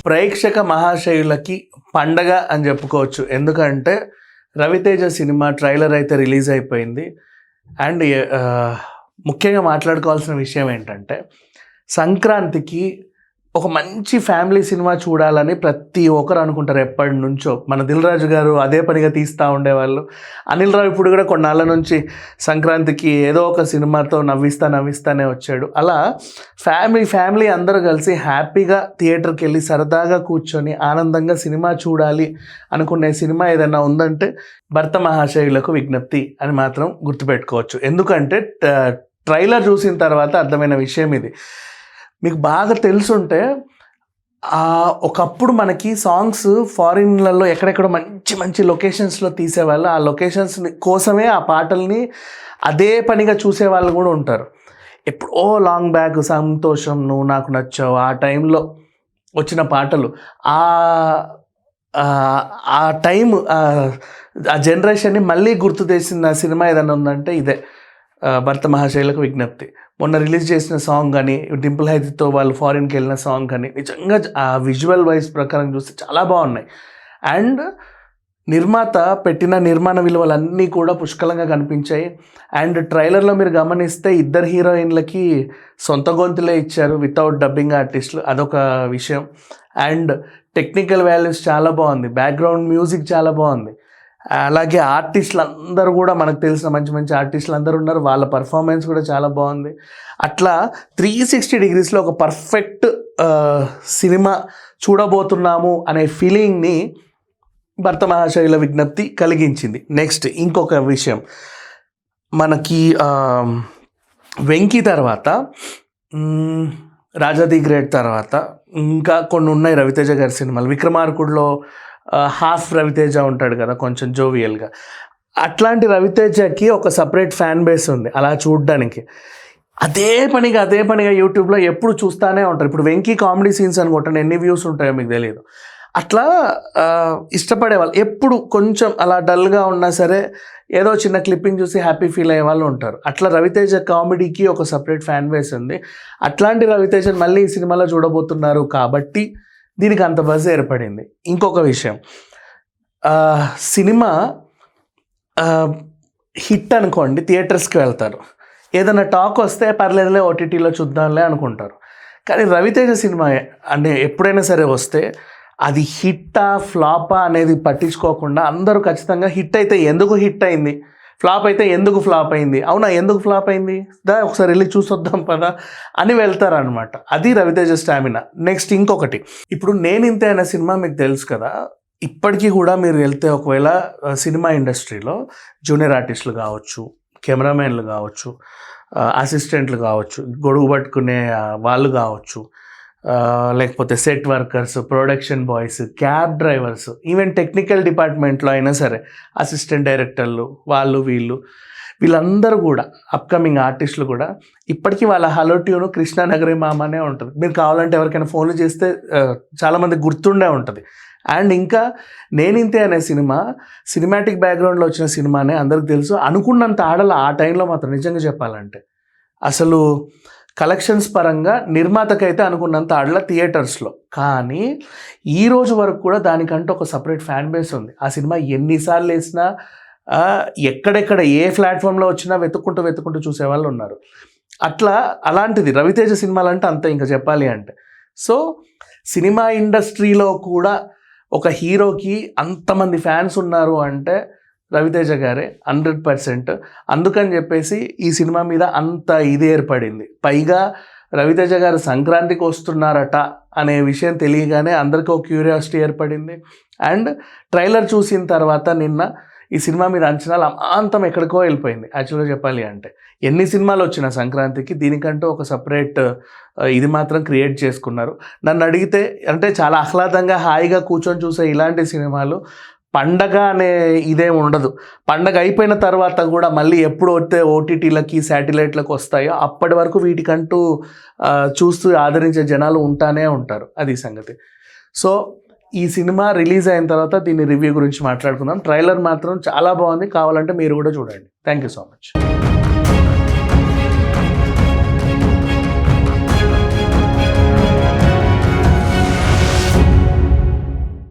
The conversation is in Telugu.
ప్రేక్షక మహాశయులకి పండగ అని చెప్పుకోవచ్చు. ఎందుకంటే రవితేజ సినిమా ట్రైలర్ అయితే రిలీజ్ అయిపోయింది. అండ్ ముఖ్యంగా మాట్లాడుకోవాల్సిన విషయం ఏంటంటే, సంక్రాంతికి ఒక మంచి ఫ్యామిలీ సినిమా చూడాలని ప్రతి ఒక్కరు అనుకుంటారు ఎప్పటి నుంచో. మన దిల్ రాజు గారు అదే పనిగా తీస్తూ ఉండేవాళ్ళు. అనిల్ రావు ఇప్పుడు కూడా కొన్నాళ్ళ నుంచి సంక్రాంతికి ఏదో ఒక సినిమాతో నవ్విస్తానే వచ్చాడు. అలా ఫ్యామిలీ అందరూ కలిసి హ్యాపీగా థియేటర్కి వెళ్ళి సరదాగా కూర్చొని ఆనందంగా సినిమా చూడాలి అనుకునే సినిమా ఏదైనా ఉందంటే భర్త మహాశయులకు విజ్ఞప్తి అని మాత్రం గుర్తుపెట్టుకోవచ్చు. ఎందుకంటే ట్రైలర్ చూసిన తర్వాత అర్థమైన విషయం ఇది. మీకు బాగా తెలుసుంటే ఒకప్పుడు మనకి సాంగ్స్ ఫారిన్లలో ఎక్కడెక్కడో మంచి లొకేషన్స్లో తీసేవాళ్ళు. ఆ లొకేషన్స్ కోసమే ఆ పాటల్ని అదే పనిగా చూసేవాళ్ళు కూడా ఉంటారు. ఎప్పుడో లాంగ్ బ్యాక్ సంతోషం, నువ్వు నాకు నచ్చావు, ఆ టైంలో వచ్చిన పాటలు, ఆ టైం ఆ జనరేషన్ని మళ్ళీ గుర్తు తెచ్చిన సినిమా ఏదైనా ఉందంటే ఇదే భర్త మహాశయులకు విజ్ఞప్తి. మొన్న రిలీజ్ చేసిన సాంగ్ కానీ, డింపుల్ హైదీతో వాళ్ళు ఫారిన్కి వెళ్ళిన సాంగ్ కానీ నిజంగా ఆ విజువల్ వైజ్ ప్రకారం చూస్తే చాలా బాగున్నాయి. అండ్ నిర్మాత పెట్టిన నిర్మాణ విలువలన్నీ కూడా పుష్కలంగా కనిపించాయి. అండ్ ట్రైలర్లో మీరు గమనిస్తే ఇద్దరు హీరోయిన్లకి సొంత గొంతులే ఇచ్చారు వితౌట్ డబ్బింగ్ ఆర్టిస్టులు, అదొక విషయం. అండ్ టెక్నికల్ వాల్యూస్ చాలా బాగుంది, బ్యాక్గ్రౌండ్ మ్యూజిక్ చాలా బాగుంది. అలాగే ఆర్టిస్టులు అందరూ కూడా మనకు తెలిసిన మంచి ఆర్టిస్టులు అందరూ ఉన్నారు, వాళ్ళ పర్ఫార్మెన్స్ కూడా చాలా బాగుంది. అట్లా 360 డిగ్రీస్లో ఒక పర్ఫెక్ట్ సినిమా చూడబోతున్నాము అనే ఫీలింగ్ని భర్త మహాశయుల విజ్ఞప్తి కలిగించింది. నెక్స్ట్ ఇంకొక విషయం, మనకి వెంకీ తర్వాత రాజా ది గ్రేట్ తర్వాత ఇంకా కొన్ని ఉన్నాయి రవితేజ గారి సినిమాలు. విక్రమార్కుడులో హాఫ్ రవితేజ ఉంటాడు కదా, కొంచెం జోవియల్గా. అట్లాంటి రవితేజకి ఒక సపరేట్ ఫ్యాన్ బేస్ ఉంది అలా చూడడానికి. అదే పనిగా యూట్యూబ్లో ఎప్పుడు చూస్తూనే ఉంటారు. ఇప్పుడు వెంకీ కామెడీ సీన్స్ అనుకుంటాను ఎన్ని వ్యూస్ ఉంటాయో మీకు తెలియదు. అట్లా ఇష్టపడేవాళ్ళు ఎప్పుడు కొంచెం అలా డల్గా ఉన్నా సరే ఏదో చిన్న క్లిప్పింగ్ చూసి హ్యాపీ ఫీల్ అయ్యే వాళ్ళు ఉంటారు. అట్లా రవితేజ కామెడీకి ఒక సపరేట్ ఫ్యాన్ బేస్ ఉంది. అట్లాంటి రవితేజని మళ్ళీ ఈ సినిమాలో చూడబోతున్నారు కాబట్టి దీనికి అంత బజ్ ఏర్పడింది. ఇంకొక విషయం, సినిమా హిట్ అనుకోండి, థియేటర్స్కి వెళ్తారు. ఏదైనా టాక్ వస్తే పర్లేదులే ఓటీటీలో చూద్దాంలే అనుకుంటారు. కానీ రవితేజ సినిమా అంటే ఎప్పుడైనా సరే వస్తే అది హిట్టా ఫ్లాపా అనేది పట్టించుకోకుండా అందరూ ఖచ్చితంగా హిట్ అయితే ఎందుకు హిట్ అయింది, ఫ్లాప్ అయితే ఎందుకు ఫ్లాప్ అయింది, అవునా ఎందుకు ఫ్లాప్ అయింది, ఒకసారి వెళ్ళి చూసొద్దాం పదా అని వెళ్తారనమాట. అది రవితేజ స్టామినా. నెక్స్ట్ ఇంకొకటి, ఇప్పుడు నేను ఇంతే అనే సినిమా మీకు తెలుసు కదా. ఇప్పటికీ కూడా మీరు వెళ్తే ఒకవేళ సినిమా ఇండస్ట్రీలో జూనియర్ ఆర్టిస్టులు కావచ్చు, కెమెరామెన్లు కావచ్చు, అసిస్టెంట్లు కావచ్చు, గొడుగు పట్టుకునే వాళ్ళు కావచ్చు, లేకపోతే set workers, production boys, cab drivers, even technical డిపార్ట్మెంట్లో అయినా సరే అసిస్టెంట్ డైరెక్టర్లు, వీళ్ళందరూ కూడా అప్కమింగ్ ఆర్టిస్టులు కూడా ఇప్పటికీ వాళ్ళ హలో ట్యూను కృష్ణానగరి మామనే ఉంటుంది. మీరు కావాలంటే ఎవరికైనా ఫోన్లు చేస్తే చాలామంది గుర్తుండే ఉంటుంది. అండ్ ఇంకా నేనింతే అనే సినిమా సినిమాటిక్ బ్యాక్గ్రౌండ్లో వచ్చిన సినిమానే అందరికి తెలుసు. అనుకున్నంత ఆడల ఆ టైంలో మాత్రం నిజంగా చెప్పాలంటే అసలు కలెక్షన్స్ పరంగా నిర్మాతకైతే అనుకున్నంత ఆడల థియేటర్స్లో. కానీ ఈ రోజు వరకు కూడా దానికంటే ఒక సపరేట్ ఫ్యాన్ బేస్ ఉంది. ఆ సినిమా ఎన్నిసార్లు వేసినా ఎక్కడెక్కడ ఏ ప్లాట్ఫామ్లో వచ్చినా వెతుక్కుంటూ చూసేవాళ్ళు ఉన్నారు. అలాంటిది రవితేజ సినిమాలంటే అంతే ఇంకా చెప్పాలి అంటే. సో సినిమా ఇండస్ట్రీలో కూడా ఒక హీరోకి అంతమంది ఫ్యాన్స్ ఉన్నారు అంటే రవితేజ గారే 100%. అందుకని చెప్పేసి ఈ సినిమా మీద అంత ఇది ఏర్పడింది. పైగా రవితేజ గారు సంక్రాంతికి వస్తున్నారట అనే విషయం తెలియగానే అందరికీ ఒక క్యూరియాసిటీ ఏర్పడింది. అండ్ ట్రైలర్ చూసిన తర్వాత నిన్న ఈ సినిమా మీద అంచనాలు అమాంతం ఎక్కడికో వెళ్ళిపోయింది. యాక్చువల్గా చెప్పాలి అంటే ఎన్ని సినిమాలు వచ్చినా సంక్రాంతికి దీనికంటూ ఒక సపరేట్ ఇది మాత్రం క్రియేట్ చేసుకున్నారు. నన్ను అడిగితే అంటే చాలా ఆహ్లాదంగా హాయిగా కూర్చొని చూసే ఇలాంటి సినిమాలు పండగ అనే ఇదేం ఉండదు. పండగ అయిపోయిన తర్వాత కూడా మళ్ళీ ఎప్పుడు వస్తే ఓటీటీలకి శాటిలైట్లకు వస్తాయో అప్పటి వరకు వీటికంటూ చూస్తూ ఆదరించే జనాలు ఉంటానే ఉంటారు. అది సంగతి. సో ఈ సినిమా రిలీజ్ అయిన తర్వాత దీని రివ్యూ గురించి మాట్లాడుకుందాం. ట్రైలర్ మాత్రం చాలా బాగుంది, కావాలంటే మీరు కూడా చూడండి. Thank you so much.